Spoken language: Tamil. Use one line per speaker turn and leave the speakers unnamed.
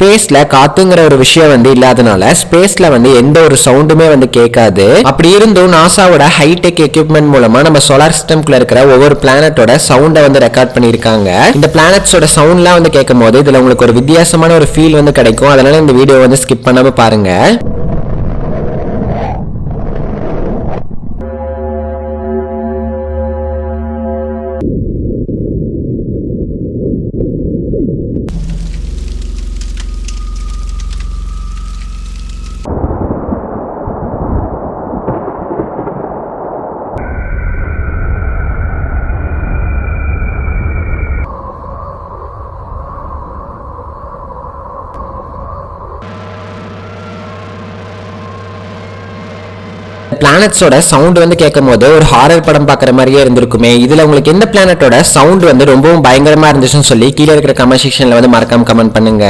ஸ்பேஸ்ல காத்துங்கிற ஒரு விஷயம் வந்து இல்லாதனால ஸ்பேஸ்ல வந்து எந்த ஒரு சவுண்டுமே வந்து கேட்காது. அப்படி இருந்தும் நாசாவோட ஹைடெக் எக்யூப்மெண்ட் மூலமா நம்ம சோலார் சிஸ்டம்குள்ள இருக்கிற ஒவ்வொரு பிளானட்டோட சவுண்டை வந்து ரெக்கார்ட் பண்ணிருக்காங்க. இந்த பிளானட்ஸோட சவுண்ட்லாம் வந்து கேட்கும் போது இதுல உங்களுக்கு ஒரு வித்தியாசமான ஒரு ஃபீல் வந்து கிடைக்கும். அதனால இந்த வீடியோ வந்து ஸ்கிப் பண்ணாம பாருங்க. பிளானட்ஸோட சவுண்ட் வந்து கேட்கும் போது ஒரு ஹாரர் படம் பாக்குற மாதிரியே இருந்திருக்குமே. இதுல உங்களுக்கு எந்த பிளானட்டோட சவுண்ட் வந்து ரொம்பவும் பயங்கரமா இருந்துச்சுன்னு சொல்லி கீழே இருக்கிற கமெண்ட் செக்ஷன்ல வந்து மறக்காம கமெண்ட் பண்ணுங்க.